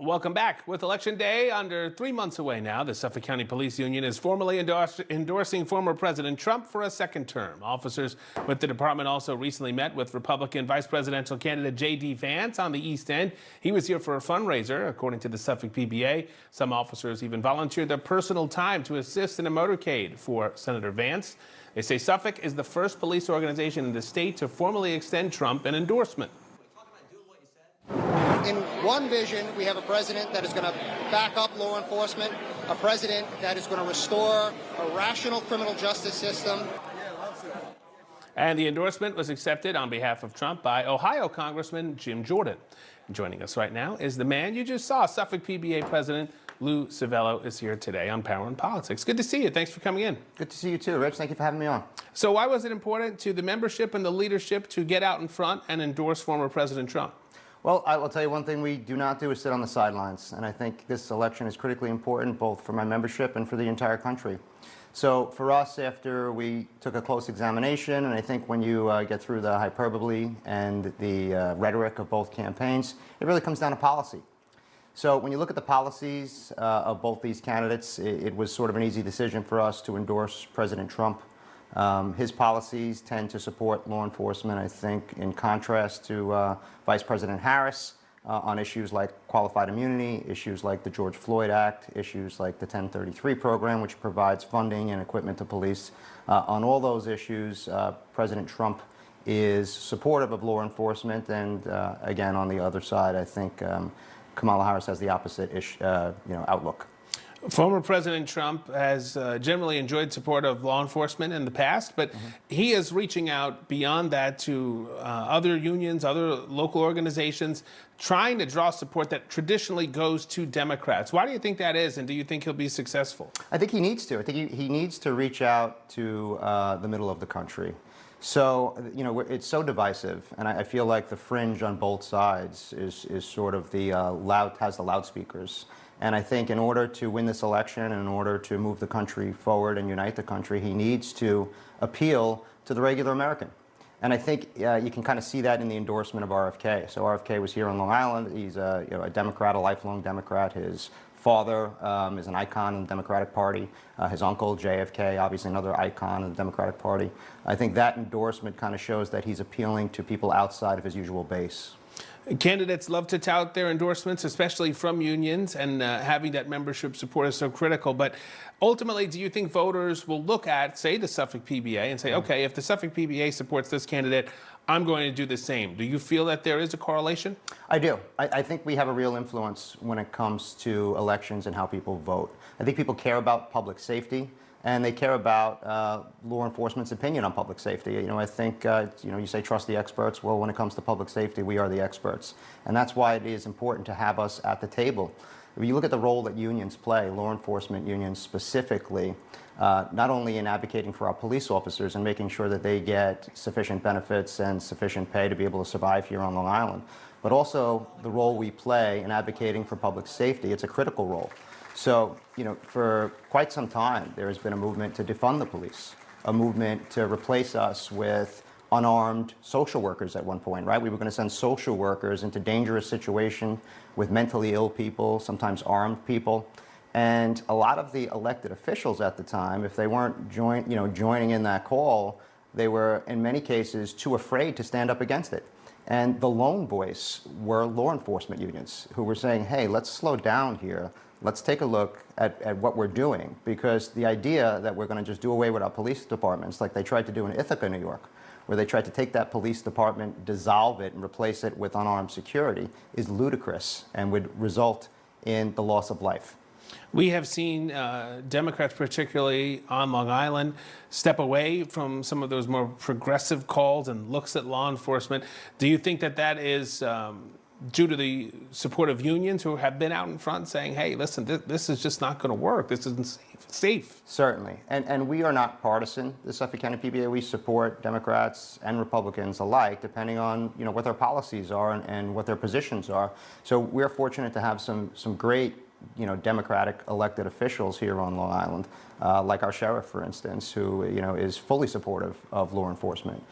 Welcome back. With Election Day under 3 months away now, the Suffolk County Police Union is formally endorsing former President Trump for a second term. Officers with the department also recently met with Republican vice presidential candidate J.D. Vance on the East End. He was here for a fundraiser, according to the Suffolk PBA. Some officers even volunteered their personal time to assist in a motorcade for Senator Vance. They say Suffolk is the first police organization in the state to formally extend Trump an endorsement. In one vision, we have a president that is going to back up law enforcement, a president that is going to restore a rational criminal justice system. And the endorsement was accepted on behalf of Trump by Ohio Congressman Jim Jordan. Joining us right now is the man you just saw. Suffolk PBA President Lou Civello is here today on Power and Politics. Good to see you. Thanks for coming in. Good to see you too, Rich. Thank you for having me on. So why was it important to the membership and the leadership to get out in front and endorse former President Trump? Well, I will tell you one thing we do not do is sit on the sidelines. And I think this election is critically important both for my membership and for the entire country. So for us, after we took a close examination, and I think when you get through the hyperbole and the rhetoric of both campaigns, it really comes down to policy. So when you look at the policies of both these candidates, it was sort of an easy decision for us to endorse President Trump. His policies tend to support law enforcement, I think, in contrast to Vice President Harris on issues like qualified immunity, issues like the George Floyd Act, issues like the 1033 program, which provides funding and equipment to police. On all those issues, President Trump is supportive of law enforcement, and again, on the other side, I think Kamala Harris has the opposite outlook. Former President Trump has generally enjoyed support of law enforcement in the past, but he is reaching out beyond that to other unions, other local organizations, trying to draw support that traditionally goes to Democrats. Why do you think that is, and do you think he'll be successful? I think he needs to. I think he needs to reach out to the middle of the country. So, it's so divisive, and I feel like the fringe on both sides is sort of the has the loudspeakers. And I think in order to win this election and in order to move the country forward and unite the country, he needs to appeal to the regular American. And I think you can kind of see that in the endorsement of RFK. So RFK was here on Long Island. He's a Democrat, a lifelong Democrat. His father is an icon in the Democratic Party. His uncle, JFK, obviously another icon in the Democratic Party. I think that endorsement kind of shows that he's appealing to people outside of his usual base. Candidates love to tout their endorsements, especially from unions, and having that membership support is so critical. But ultimately, do you think voters will look at, say, the Suffolk PBA and say, okay, if the Suffolk PBA supports this candidate, I'm going to do the same? Do you feel that there is a correlation? I do. I think we have a real influence when it comes to elections and how people vote. I think people care about public safety, and they care about law enforcement's opinion on public safety. I think, you say trust the experts. Well, when it comes to public safety, we are the experts. And that's why it is important to have us at the table. If you look at the role that unions play, law enforcement unions specifically, not only in advocating for our police officers and making sure that they get sufficient benefits and sufficient pay to be able to survive here on Long Island, but also the role we play in advocating for public safety. It's a critical role. So, for quite some time, there has been a movement to defund the police, a movement to replace us with unarmed social workers at one point, right? We were going to send social workers into dangerous situations with mentally ill people, sometimes armed people. And a lot of the elected officials at the time, if they weren't joining in that call, they were, in many cases, too afraid to stand up against it. And the lone voice were law enforcement unions who were saying, hey, let's slow down here. Let's take a look at what we're doing, because the idea that we're going to just do away with our police departments, like they tried to do in Ithaca, New York, where they tried to take that police department, dissolve it, and replace it with unarmed security, is ludicrous and would result in the loss of life. We have seen Democrats, particularly on Long Island, step away from some of those more progressive calls and looks at law enforcement. Do you think that that is due to the support of unions who have been out in front saying, hey, listen, this is just not going to work. This isn't safe? Certainly. And we are not partisan, the Suffolk County PBA. We support Democrats and Republicans alike, depending on what their policies are and what their positions are. So we're fortunate to have some great Democratic elected officials here on Long Island, like our sheriff, for instance, who is fully supportive of law enforcement.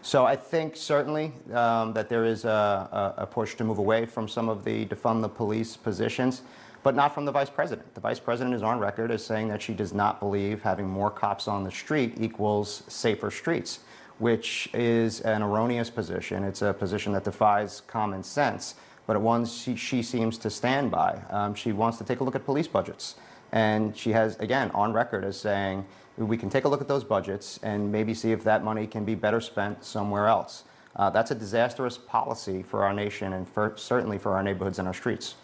So I think certainly that there is a push to move away from some of the defund the police positions, but not from the vice president. The vice president is on record as saying that she does not believe having more cops on the street equals safer streets, which is an erroneous position. It's a position that defies common sense, but one she seems to stand by. She wants to take a look at police budgets. And she has, again, on record as saying, we can take a look at those budgets and maybe see if that money can be better spent somewhere else. That's a disastrous policy for our nation and certainly for our neighborhoods and our streets.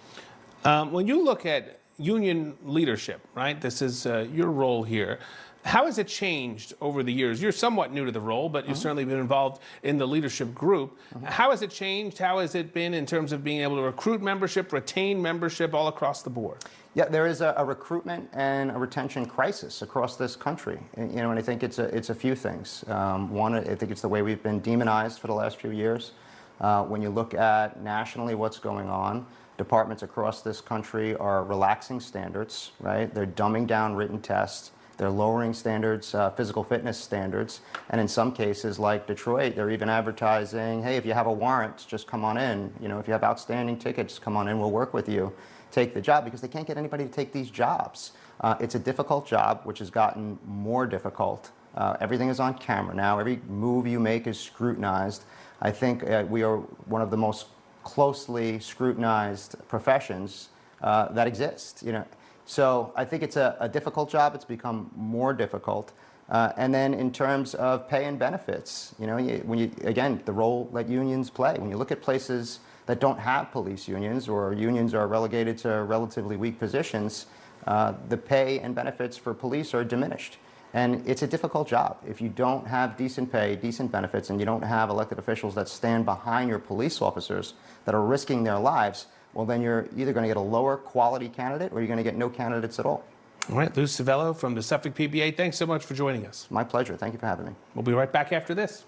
When you look at union leadership, right, this is your role here, how has it changed over the years? You're somewhat new to the role, but you've certainly been involved in the leadership group. How has it changed? How has it been in terms of being able to recruit membership, retain membership all across the board? Yeah, there is a recruitment and a retention crisis across this country. And, and I think it's a few things. One, I think it's the way we've been demonized for the last few years. When you look at nationally what's going on, departments across this country are relaxing standards, right? They're dumbing down written tests. They're lowering standards, physical fitness standards, and in some cases, like Detroit, they're even advertising, hey, if you have a warrant, just come on in. If you have outstanding tickets, come on in, we'll work with you. Take the job, because they can't get anybody to take these jobs. It's a difficult job, which has gotten more difficult. Everything is on camera now. Every move you make is scrutinized. I think we are one of the most closely scrutinized professions that exist. So I think it's a difficult job. It's become more difficult. And then in terms of pay and benefits, again, the role that unions play. When you look at places that don't have police unions or unions are relegated to relatively weak positions, the pay and benefits for police are diminished. And it's a difficult job. If you don't have decent pay, decent benefits, and you don't have elected officials that stand behind your police officers that are risking their lives, well, then you're either going to get a lower quality candidate or you're going to get no candidates at all. All right, Lou Civello from the Suffolk PBA, thanks so much for joining us. My pleasure. Thank you for having me. We'll be right back after this.